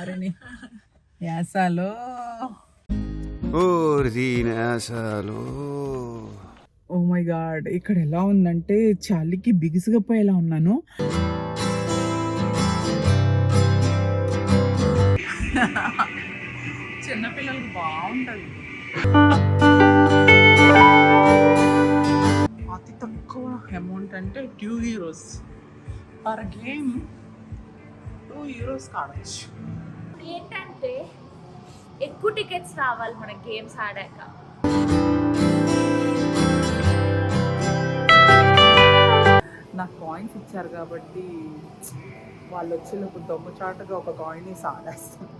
వారిని యాసాలో oh my God, ఇక్కడ ఎలా ఉందంటే చలికి బిగుసుకపోయేలా ఉన్నాను. చిన్నపిల్లలకి బాగుంటుంది. అతి తక్కువ అమౌంట్ అంటే 2 euros పర్ గేమ్. 2 euros కావచ్చు. ఏంటంటే ఎక్కువ టికెట్స్ రావాలి మన గేమ్స్ ఆడాక. నాకు కాయిన్స్ ఇచ్చారు కాబట్టి వాళ్ళు వచ్చేలోపు దొంగచాటుగా ఒక కాయిన్ సాగేస్తాను.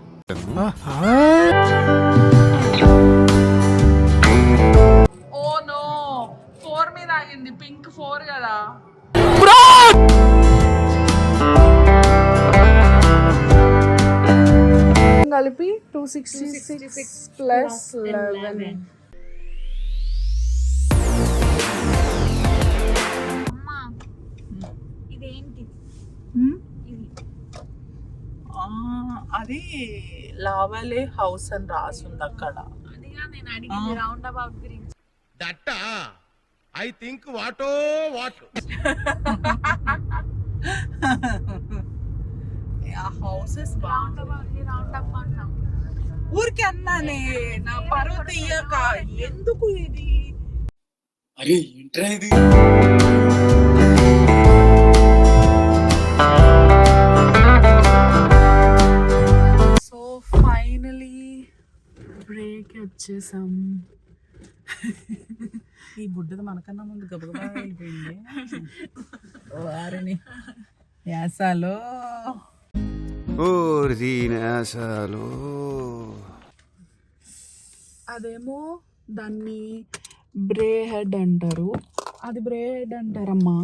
ఓ నో, 4 మీద ఆగింది. పింక్ 4 కదా. కలిపి 266 ప్లస్ 11. ఇదేంటి అది లావాలే హౌస్ అని రాసుంది అక్కడ. అదిగా నేను అడిగింది రౌండ్ అబౌట్ గురించి. దట్ ఐ థింక్ వాటో వాట్ హౌసెస్ రౌండ్ అప్ అంటాం. ఊరికి అన్నానే, నా పరువు తీయక. ఎందుకు ఇది? అరే ఏంట్రా ఇది? సో ఫైనలీ బ్రేక్ వచ్చేసాం. ఈ బుడ్డది మనకన్నా ముందు గబగబా అయిపోయింది. వారిని యాసాలో అదేమో దాన్ని బ్రే హెడ్ అంటారు. అది బ్రే హెడ్ అంటారమ్మా.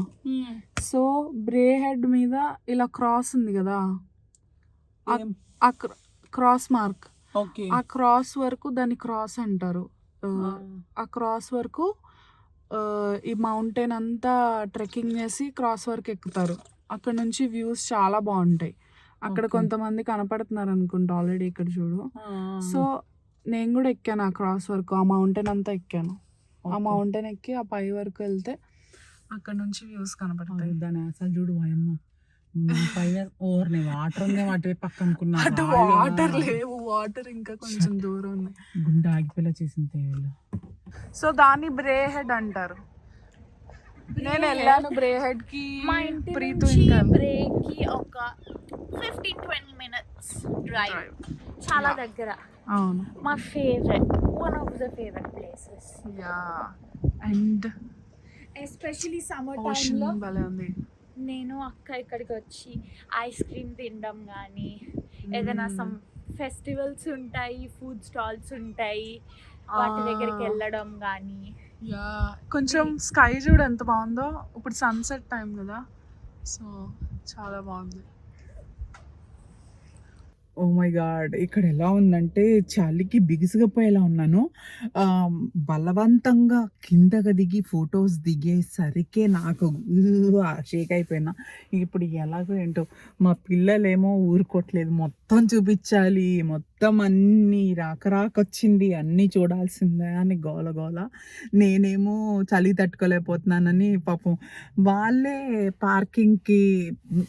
సో బ్రే హెడ్ మీద ఇలా క్రాస్ ఉంది కదా, ఆ క్రాస్ మార్క్, ఆ క్రాస్ వరకు దాన్ని క్రాస్ అంటారు. ఆ క్రాస్ వరకు ఈ మౌంటైన్ అంతా ట్రెక్కింగ్ చేసి క్రాస్ వరకు ఎక్కుతారు. అక్కడ నుంచి వ్యూస్ చాలా బాగుంటాయి. అక్కడ కొంతమంది కనపడుతున్నారు అనుకుంటా ఆల్రెడీ, ఇక్కడ చూడు. సో నేను కూడా ఎక్కాను ఆ క్రాస్ వరకు, ఆ మౌంటైన్ అంతా ఎక్కాను. ఆ మౌంటైన్ ఎక్కి ఆ పై వరకు వెళ్తే అక్కడ నుంచి వ్యూస్ కనపడతాయి. దాని అసలు చూడు అమ్మ, ఓర్ని వాటర్ ఉంది వాటి పక్క అనుకున్నా. వాటర్ లేవు, వాటర్ ఇంకా కొంచెం దూరం ఉన్నాయి. గుండె ఆగిపోయేలా చేసింది. సో దాన్ని బ్రే హెడ్ అంటారు. నేను వెళ్ళాను బ్రే హెడ్ కి. మా ఇంటి ప్రీతు నుంచి ఇంకా బ్రేక్ కి ఒక 15-20 minutes డ్రైవ్. చాలా దగ్గర. అవును, మా favourite, one of the favourite places. Yeah. And especially summer ocean టైంలో భలే ఉంది. నేను అక్క ఇక్కడికి వచ్చి ఐస్ క్రీమ్ తినడం కానీ, ఏదైనా సమ్ ఫెస్టివల్స్ ఉంటాయి, ఫుడ్ స్టాల్స్ ఉంటాయి, వాటి దగ్గరికి వెళ్ళడం కానీ. యా, కొంచెం స్కై చూడు ఎంత బాగుందో. ఇప్పుడు సన్సెట్ టైం కదా, సో చాలా బాగుంది. ఓ మై గాడ్, ఇక్కడ ఎలా ఉందంటే చలికి బిగుసుకపోయేలా ఉన్నాను. బలవంతంగా కిందకి దిగి ఫొటోస్ దిగేసరికే నాకు షేక్ అయిపోయినా. ఇప్పుడు ఎలాగో ఏంటో, మా పిల్లలేమో ఊరుకోవట్లేదు, మొత్తం చూపించాలి, మొత్తం అన్నీ రాకరాకొచ్చింది, అన్నీ చూడాల్సిందే అని గోల గోల. నేనేమో చలి తట్టుకోలేకపోతున్నానని పాపం వాళ్ళే పార్కింగ్కి,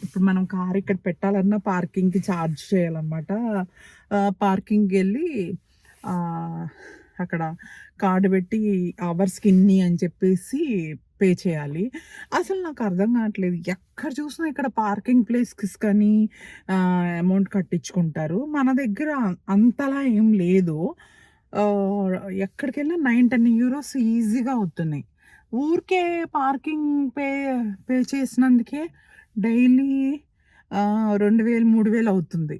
ఇప్పుడు మనం కార్ ఇక్కడ పెట్టాలన్నా పార్కింగ్కి ఛార్జ్ చేయాలన్నమాట. పార్కింగ్కి వెళ్ళి అక్కడ కార్డు పెట్టి అవర్స్కి ఇన్ని అని చెప్పేసి పే చేయాలి. అసలు నాకు అర్థం కావట్లేదు, ఎక్కడ చూసినా ఇక్కడ పార్కింగ్ ప్లేస్కి కానీ అమౌంట్ కట్టించుకుంటారు. మన దగ్గర అంతలా ఏం లేదు. ఎక్కడికి వెళ్ళినా 9-10 euros ఈజీగా అవుతున్నాయి. ఊరికే పార్కింగ్ పే చేసినందుకే డైలీ 2000-3000 అవుతుంది.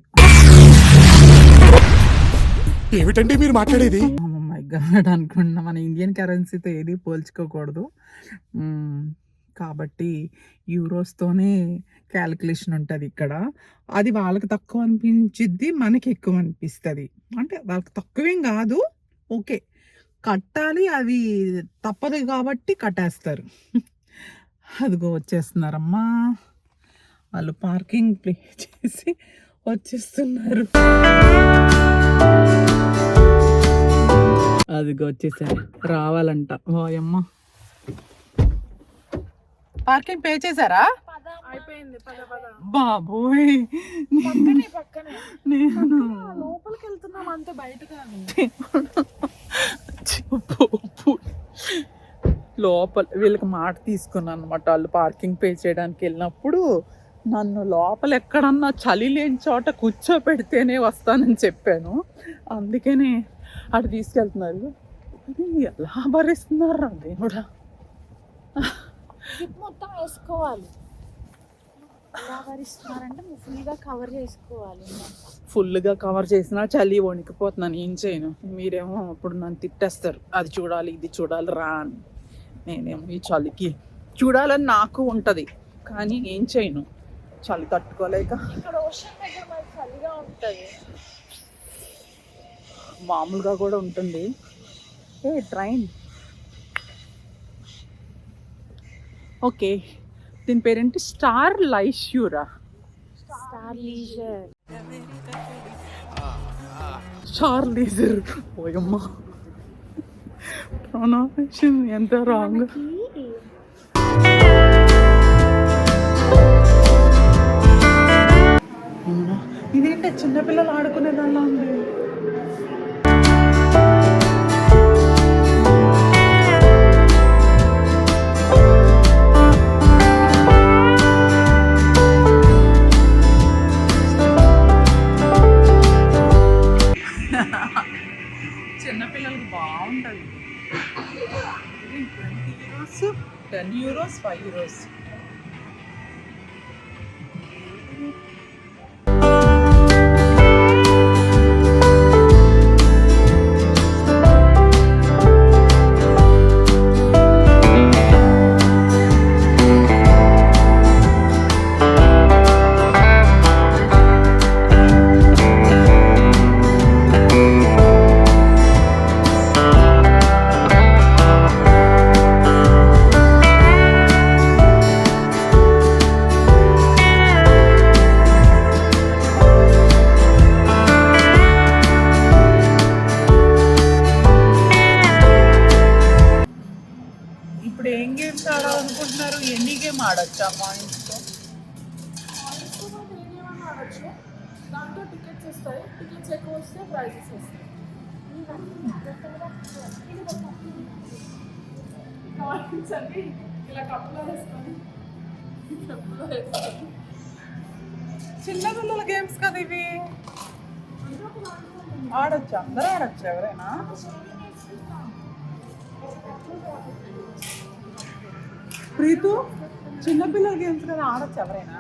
ఏమిటండి మీరు మాట్లాడేది? మై గాడ్ అనుకున్నా, మన ఇండియన్ కరెన్సీతో ఏది పోల్చుకోకూడదు కాబట్టి యూరోస్తోనే క్యాలిక్యులేషన్ ఉంటుంది ఇక్కడ. అది వాళ్ళకి తక్కువ అనిపించిద్ది, మనకి ఎక్కువ అనిపిస్తుంది. అంటే వాళ్ళకి తక్కువేం కాదు, ఓకే కట్టాలి, అవి తప్పదు కాబట్టి కట్టేస్తారు. అదిగో వచ్చేస్తున్నారమ్మా వాళ్ళు, పార్కింగ్ ప్లే చేసి వచ్చేస్తున్నారు. అదిగో వచ్చేసారు, రావాలంట. ఓయమ్మ, పార్కింగ్ పే చేశారా? అయిపోయింది. బాబోయ్, నేను లోపలికి వెళ్తున్నాం అంతే, బయట కాదు. లోపల వీళ్ళకి మాట తీసుకున్నాను అనమాట. వాళ్ళు పార్కింగ్ పే చేయడానికి వెళ్ళినప్పుడు నన్ను లోపల ఎక్కడన్నా చలి లేని చోట కూర్చోపెడితేనే వస్తానని చెప్పాను. అందుకనే అటు తీసుకెళ్తున్నారు. అది ఎలా భరిస్తున్నారు దేవుడా. మొత్తం వేసుకోవాలి. ఎలా భరిస్తున్నారంటే ఫుల్గా కవర్ చేసుకోవాలి. ఫుల్గా కవర్ చేసినా చలి వణికిపోతున్నాను, ఏం చేయను. మీరేమో అప్పుడు నన్ను తిట్టేస్తారు, అది చూడాలి ఇది చూడాలి రా అని. నేనేమో ఈ చలికి చూడాలని నాకు ఉంటుంది, కానీ ఏం చేయను, చలి తట్టుకోలేక. ఇక్కడ ఓషన్ దగ్గర మనకి చలిగా ఉంటుంది, మామూలుగా కూడా ఉంటుంది. ఏ ట్రైన్, ఓకే, దీని పేరేంటి? స్టార్ లైష్యూరా, స్టార్ లీజర్. Star leisure. ఓయమ్మ, ప్రొనౌన్సియేషన్ ఎంత రాంగ్. ఇదేంటి చిన్నపిల్లలు ఆడుకునే దానిలా ఉంది. చిన్నపిల్లలకి బాగుంటుంది. 10 euros, 5 euros. ఇప్పుడు ఏం గేమ్స్ ఆడాలనుకుంటున్నారు? ఎన్ని గేమ్ ఆడొచ్చా పాయింట్స్తో? ఆడచ్చు. దాంట్లో టికెట్స్ వస్తాయి, టికెట్స్ ఎక్కువ వస్తే ప్రైజెస్ వస్తాయి. కాయిన్స్ అన్ని ఇలా కప్పులో వేసుకొని చిన్న పిల్లల గేమ్స్ కదా ఇవి, ఆడొచ్చు, అందరూ ఆడొచ్చు ఎవరైనా. ప్రీతు, చిన్నపిల్లల గేమ్స్ కదా, ఆడొచ్చు ఎవరైనా.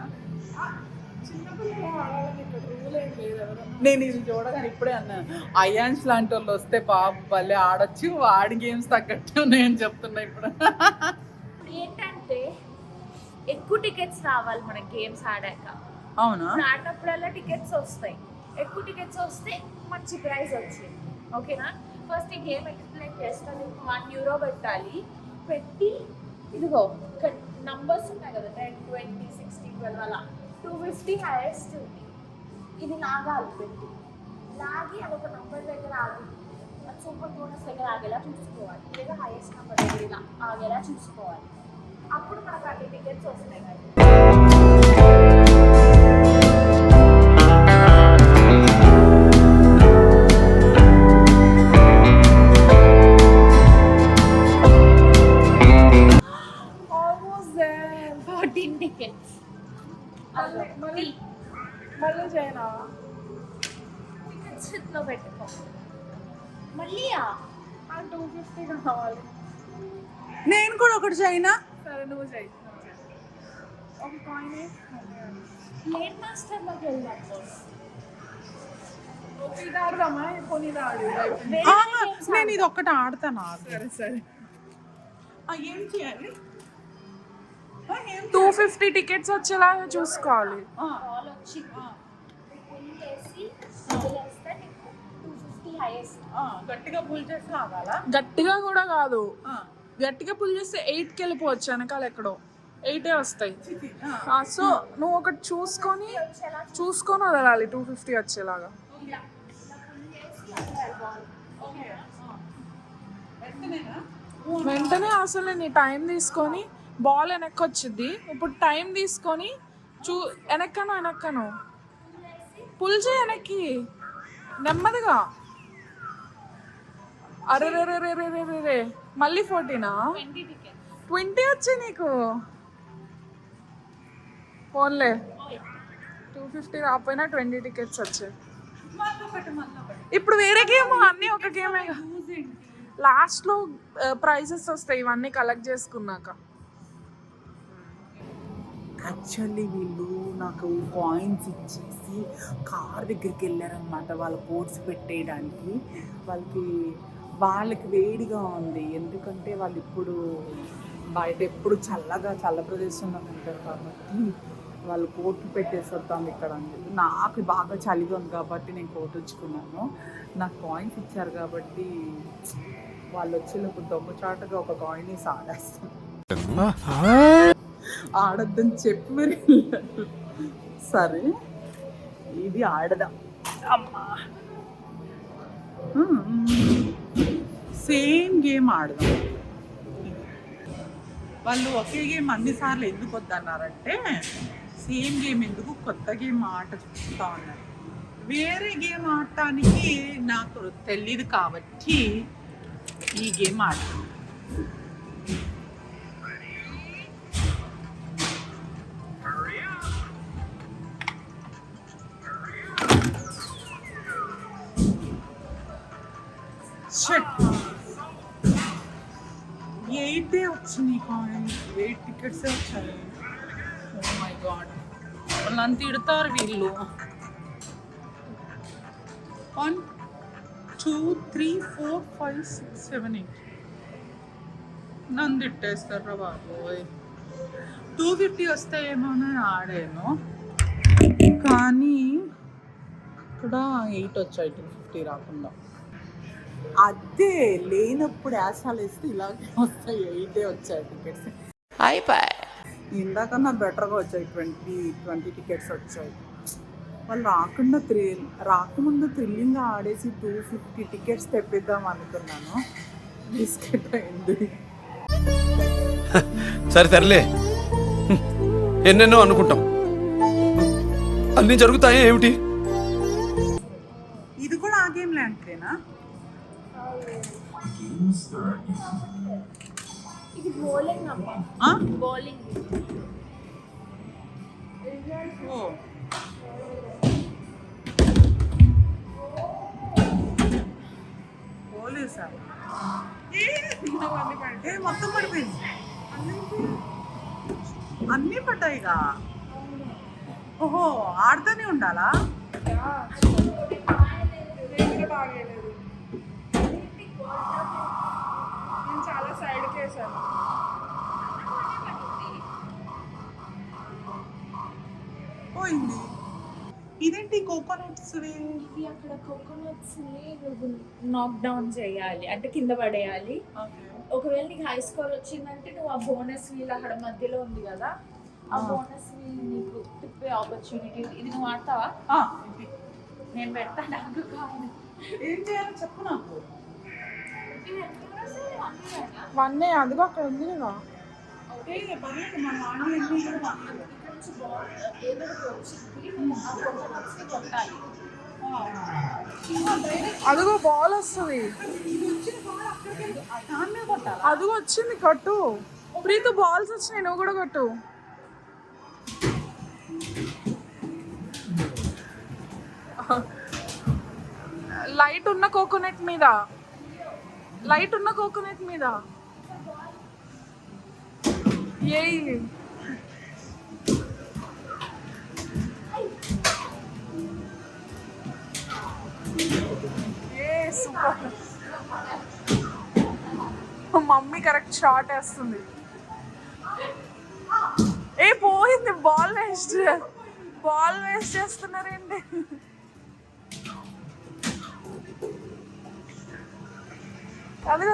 చిన్నపిల్లలు ఆడాలని ఇక్కడ రూల్ ఏం లేదు. ఎవరైనా నేను ఇది చూడగానే ఇప్పుడే అన్నాను, అయాన్స్ లాంటి వాళ్ళు వస్తే బాబు భలే ఆడొచ్చు, వాడి గేమ్స్ తగ్గట్టు ఉన్నాయని చెప్తున్నా ఇప్పుడు. ఏంటంటే ఎక్కువ టికెట్స్ రావాలి మనకి గేమ్స్ ఆడాక. అవునా? ఆడినప్పుడల్లా టికెట్స్ వస్తాయి, ఎక్కువ టికెట్స్ వస్తే మంచి ప్రైజ్ వచ్చింది. ఓకేనా? ఫస్ట్ ఈ గేమ్ ఎక్స్ప్లెయిన్ చేస్తాను. 1 euro పెట్టాలి. పెట్టి ఇదిగో ఇక్కడ నంబర్స్ ఉన్నాయి కదా, 10, 20, 60, 12 అలా 250 హైయెస్ట్ ఉంది. ఇది లాగాలి, పెట్టి లాగి అదొక నంబర్ దగ్గర ఆగి, సూపర్ బోనస్ దగ్గర ఆగేలా చూసుకోవాలి, లేదా హైయెస్ట్ నెంబర్ దగ్గర ఇలా ఆగేలా చూసుకోవాలి. అప్పుడు మనకు అన్ని టికెట్స్ వస్తాయి కదా. Almost there. 14 tickets. మళ్ళీ చేయనా? టికెట్స్ చేతిలో పెట్టుకో. మళ్ళీ 250 కావాలి. నేను కూడా ఒకటి చేయనా? సరే నువ్వు చేయి. ఒక కాయిన్ లేట్ మాస్టర్లోకి వెళ్దాం. ఇది ఆడదామా? కొన్ని ఆడు. నేను ఇది ఒక్కటి ఆడతాను. సరే సరే. ఏం చేయాలి? 250 టికెట్స్ వచ్చేలాగా చూసుకోవాలి. బాల్ వచ్చి పుల్ చేసి వదిలేస్తే 250 హైయెస్ట్. గట్టిగా పుల్ చేసి లాగాలా? గట్టిగా కూడా కాదు, గట్టిగా పుల్ చేస్తే 8కి వెళ్ళిపోవచ్చు వెనకాల ఎక్కడో. 8 వస్తాయి. సో నువ్వు ఒకటి చూసుకొని వదలాలి 250 వచ్చేలాగా. ఇలా ఫుల్ చేసి అక్కడ బాల్ వెంటనే అసలు నీ టైం తీసుకొని బాల్ వెనక్కి వచ్చింది. ఇప్పుడు టైం తీసుకొని వెనక్కను పుల్ చేయి వెనక్కి నెమ్మదిగా. అరే రే రే రే రే రే రే రే మళ్ళీ 14 20 వచ్చాయి నీకు. ఫోన్లే 250 రాకపోయినా 20 టికెట్స్ వచ్చాయి. ఇప్పుడు వేరే గేమ్ అన్నీ ఒక గేమే. లాస్ట్లో ప్రైజెస్ వస్తాయి ఇవన్నీ కలెక్ట్ చేసుకున్నాక. యాక్చువల్లీ వీళ్ళు నాకు కాయిన్స్ ఇచ్చేసి కార్ దగ్గరికి వెళ్ళారనమాట వాళ్ళ కోర్స్ పెట్టేయడానికి. వాళ్ళకి వేడిగా ఉంది, ఎందుకంటే వాళ్ళు ఇప్పుడు బయట ఎప్పుడు చల్ల ప్రదేశంలో ఉంటారు కాబట్టి వాళ్ళు కోర్టు పెట్టేసి వద్దాం ఇక్కడ అని చెప్పి. నాకు బాగా చలిగా ఉంది కాబట్టి నేను కోర్టు ఉంచుకున్నాను. నాకు కాయిన్స్ ఇచ్చారు కాబట్టి వాళ్ళు వచ్చేలోపు దొంగచాటుగా ఒక కాయిన్ వేసి ఆడేస్తాను. ఆడద్దని చెప్పి మరి సరే ఇది ఆడదాం. అమ్మా సేమ్ గేమ్ ఆడదాం. వాళ్ళు ఒకే గేమ్ అన్నిసార్లు ఎందుకు వద్దన్నారంటే సేమ్ గేమ్ ఎందుకు, కొత్త గేమ్ ఆట చూస్తూ ఉన్నారు. వేరే గేమ్ ఆడటానికి నాకు తెలియదు కాబట్టి ఈ గేమ్ ఆడతాను. ఎయిటే వచ్చినాయి కాయిన్స్, 8 టికెట్సే వచ్చాయి. ఓ మై గాడ్, వాళ్ళని తిడతారు వీళ్ళు. 1 2 3 4 5 6 7 8 నన్ను తిట్టేస్తారా బాబోయ్. 250 వస్తాయేమో అని ఆడాను కానీ ఇక్కడ 8 వచ్చాయి, 250 రాకుండా. అదే లేనప్పుడు యాసాలు వేస్తే ఇలాగే వస్తాయి. 8 వచ్చాయి టికెట్స్ అయిపోయి. ఇందాకన్నా బెటర్గా వచ్చాయి, 20 టికెట్స్ వచ్చాయి. వాళ్ళు రాకముందు థ్రిల్లింగ్గా ఆడేసి 250 టికెట్స్ తెప్పిద్దాం అనుకున్నాను. బిస్కెట్ అయింది. సరేలే, ఎన్నెన్నో అనుకుంటాం, అన్నీ జరుగుతాయా ఏమిటి? ఇది కూడా ఆ గేమ్ లాంటిదేనా? ఇది బౌలింగ్ అమ్మా, బౌలింగ్. ఓ పోలీసా? మొత్తం పడిపోయింది. అన్నీ పడ్డాయిగా. ఓహో, ఆడుతూనే ఉండాలా? నేను చాలా సైడ్కి వేసాను. పోయింది. ఇదేంటి కోకోనట్స్? ఇది అక్కడ కోకోనట్స్ నాక్ డౌన్ చేయాలి, అంటే కింద పడేయాలి. ఒకవేళ నీకు హై స్కోర్ వచ్చిందంటే నువ్వు ఆ బోనస్ వీల్ అక్కడ మధ్యలో ఉంది కదా, ఆ బోనస్ వీల్ నీకు తిప్పే ఆపర్చునిటీ. ఇది నువ్వు ఆడతావా? నేను పెడతా, నాకు కావాలి. ఏం చేయాలో చెప్పు నాకు. 1 అదిగో అక్కడ ఉంది కదా. పర్లేదు, మన వాడిని అదిగో బాల్ వస్తుంది, అదిగో వచ్చింది, కట్టు. ప్రీతు బాల్స్ వచ్చినాయి, నువ్వు కూడా కట్టు. లైట్ ఉన్న కోకోనట్ మీద, ఏ సూపర్. మమ్మీ కరెక్ట్ షాట్ వేస్తుంది. పోయింది బాల్ వేస్ట్ చేస్తున్నారేంటి? అదిగో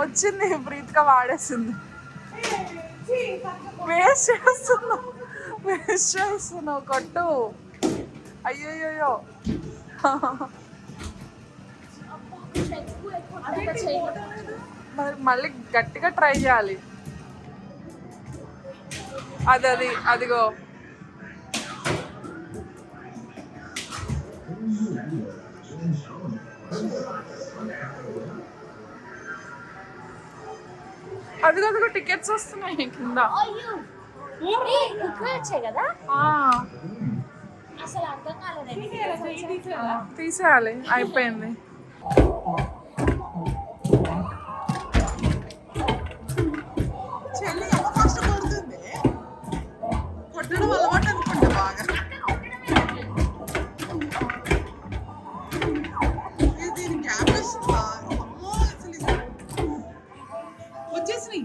వచ్చింది, ప్రీతిగా వాడేసింది. వేస్ట్ చేస్తున్నావు కొట్టు. అయ్యోయ్యో మళ్ళీ గట్టిగా ట్రై చేయాలి. అదిగో అదిగో టికెట్స్ వస్తున్నాయి కింద. వచ్చాయి కదా, ఆ, అసలు అర్థం కాలేదు. తీసేయాలి, అయిపోయింది. చెల్లి ఎంత ఫస్ట్ కొడుతుంది, కొట్టడం అలవాటు అనుకుంటా బాగా. దీని గ్యాప్ వస్తుందా? అమ్మో, అసలు వచ్చేసినాయి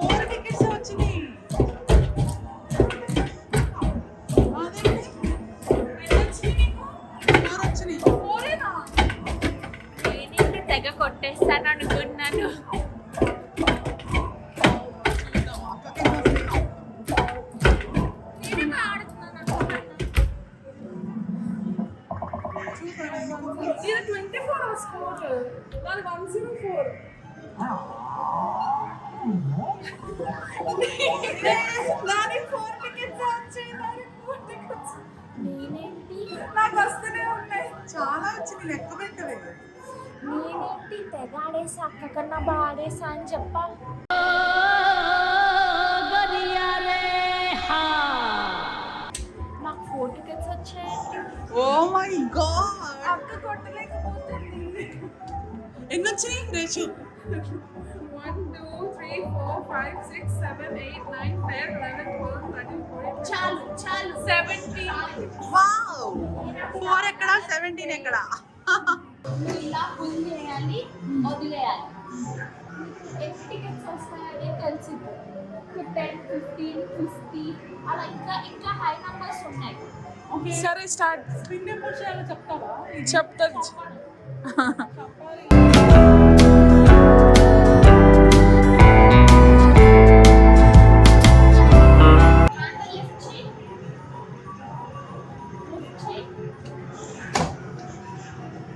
4 టికెట్స్ వచ్చినాయి. నేనేంటి తెగ కొట్టేస్తాను అనుకున్నాను. నేనేమో ఆడుతున్నాను అనుకున్నాను. 24 స్కోర్, నాది 104. నాది 4 టికెట్స్ వచ్చాయి. నేనేంటి నాకు వస్తూనే ఉన్నాయి. చాలా వచ్చింది, లెక్క పెట్టవే. నేనేంటి తెగ ఆడేసా, అక్క కన్నా బాగా ఆడేసా అని చెప్పా. నాకు 4 టికెట్స్ వచ్చాయండి. ఓ మై గాడ్, అక్క కొట్టలేకపోతుంది. ఎన్ని వచ్చినాయి రేషు? 1 2 3 4 5 6 7 8 9 10 11 12 13 14 చాలు 17. వావ్, 4 ఎక్కడ 17 ఎక్కడ? నువ్వు ఇలా ఫుల్ చేయాలి, వదిలేయాలి. ఎన్ని టికెట్స్ వస్తాయని తెలిసింది. 10 15 50 అలా ఇంకా హై నంబర్స్ ఉన్నాయి. సరే స్టార్ట్. స్పిన్ ఎప్పుడు చేయాలో చెప్తావా? చెప్తా.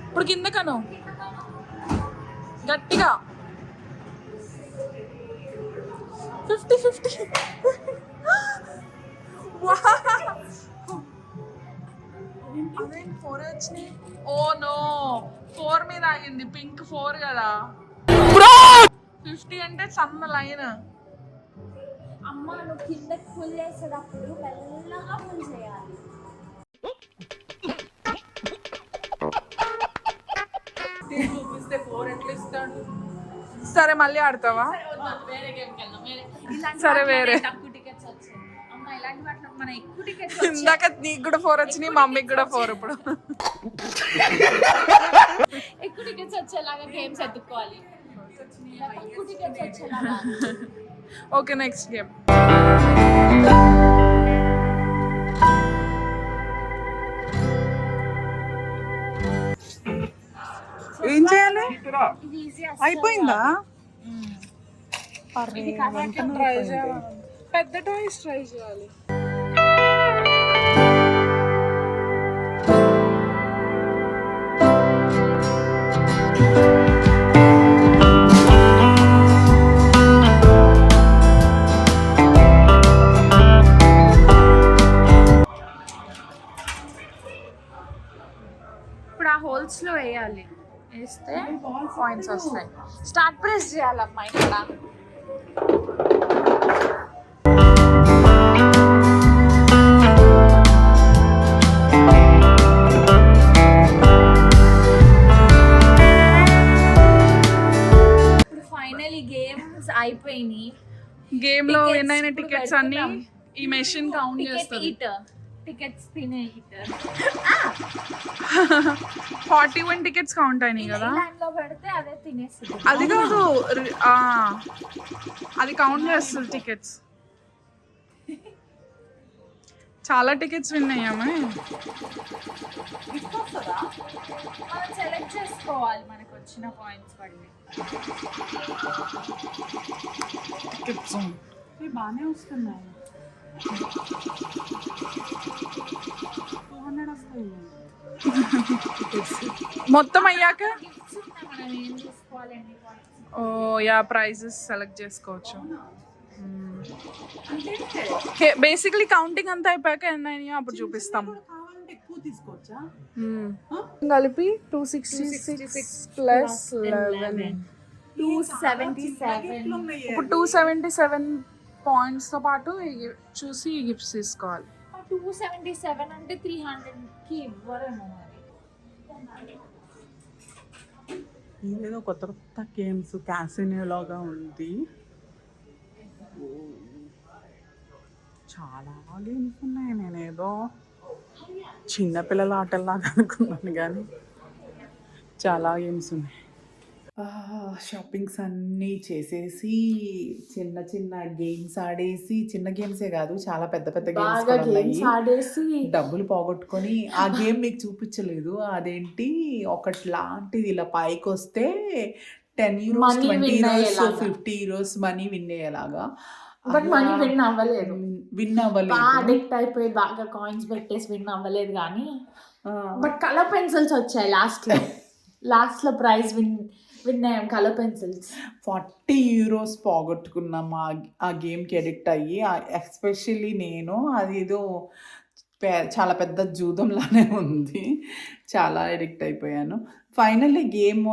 ఇప్పుడు కిందకను గట్టిగా 50-50. అదేం 4 వచ్చినాయి. ఓ నో, 4 మీద ఆగింది. పింక్ 4 కదా. 50 అంటే సన్న లైన్. అమ్మ నువ్వు కిందకి ఫుల్ చేసేటప్పుడు మెల్లగా ఫుల్ చేయాలి. చూపిస్తే 4 ఎట్లా ఇస్తాడు? సరే మళ్ళీ ఆడతావా? వేరే గేమ్కి వెళ్దాం. సరే వేరే. తక్కువ టికెట్స్ వచ్చాయి. అమ్మ ఇలాంటి వాటిలో మన ఎక్కువ టికెట్స్ ఇందాక నీకు కూడా 4 వచ్చినాయి, మమ్మీకి కూడా 4. ఇప్పుడు ఎక్కువ టికెట్స్ వచ్చేలాగా గేమ్స్ ఎత్తుక్కోవాలి. తక్కువ టికెట్స్ వచ్చేలాగా. Okay, next game. ఏం చేయాలి? ఇది ఈజీ. అయిపోయిందా? ఇది కదా ట్రై చేయాలి. పెద్ద టాయ్స్ ట్రై చేయాలి. ఇప్పుడు ఆ హోల్స్ లో వేయాలి. వేస్తే పాయింట్స్ వస్తాయి. స్టార్ట్ ప్రెస్ చేయాలమ్మా ఇక్కడ. ఇప్పుడు ఫైనల్ గేమ్స్ అయిపోయినాయి. గేమ్ లో Tickets విన్ అయిన ఇప్పుడు టికెట్స్ అన్ని పెడుతున్నాం. ఈ మెషిన్ కౌంట్ చేస్తుంది. టికెట్స్ తినే హీటర్ 41 టికెట్స్ కౌంట్ అయినాయి కదా. లైన్ లో పెడితే అదే తినేస్తుంది. అది కాదు, అది కౌంట్ చేస్తుంది టికెట్స్. చాలా టికెట్స్ విన్ అయ్యామే. మనం సెలెక్ట్ చేసుకోవాలి మనకు వచ్చిన కాయిన్స్ పడినాయి. టిప్స్ బాగానే వస్తున్నాయి. 200 వస్తాయి. మొత్తం అయ్యాక గిఫ్ట్స్ ఉన్నాయి, మనం ఏం తీసుకోవాలండి కాయిన్స్? ఓ యా ప్రైజెస్ సెలెక్ట్ చేసుకోవచ్చు. అంటే బేసిక్లీ కౌంటింగ్ అంతా అయిపోయాక ఎన్ని అయినాయో అప్పుడు చూపిస్తాం. కావాలంటే ఎక్కువ తీసుకోవచ్చా? కలిపి 266 ప్లస్ 11 277. ఇప్పుడు 277 పాయింట్స్తో పాటు చూసి గిఫ్ట్స్ తీసుకోవాలి. 277 అంటే 300కి ఇవ్వరేమో మరి. ఇదేదో కొత్త కొత్త గేమ్స్ క్యాసినో లాగా ఉంది. చాలా గేమ్స్ ఉన్నాయి. నేనేదో చిన్నపిల్లల ఆటల్లాగా అనుకున్నాను కానీ చాలా గేమ్స్ ఉన్నాయి. షాపింగ్స్ అన్నీ చేసేసి చిన్న చిన్న గేమ్స్ ఆడేసి, చిన్న గేమ్సే కాదు చాలా పెద్ద పెద్ద గేమ్స్ బాగా గేమ్స్ ఆడేసి డబ్బులు పోగొట్టుకొని ఆ గేమ్ మీకు చూపించలేదు. అదేంటి ఒకటి లాంటిది ఇలా పైకి వస్తే 10 euros, Money 20 win euros, అయ్యేలాగా. 50 euros మనీ విన్ అయ్యేలాగా. బట్ మనీ విన్ అవ్వలేదు. విన్ బాగా అవ్వలేదు. అడిక్ట్ అయిపోయి బాగా కాయిన్స్ పెట్టేసి విన్ అవ్వలేదు కానీ ఆ, బట్ కలర్ పెన్సిల్స్ వచ్చాయి లాస్ట్ లో ప్రైజ్ విన్ అయ్యాం కలర్ పెన్సిల్స్. 40 euros పోగొట్టుకున్నాం ఆ గేమ్కి అడిక్ట్ అయ్యి. ఎస్పెషల్లీ నేను అదేదో చాలా పెద్ద జూదంలానే ఉంది. చాలా అడిక్ట్ అయిపోయాను. ఫైనల్లీ గేమ్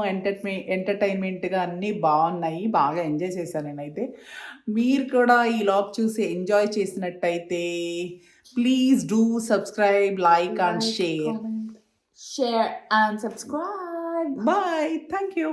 ఎంటర్టైన్మెంట్గా అన్నీ బాగున్నాయి. బాగా ఎంజాయ్ చేశాను నేనైతే. మీరు కూడా ఈ లాగ్ చూసి ఎంజాయ్ చేసినట్టయితే please do subscribe, like and share. Share and subscribe. Bye. Thank you.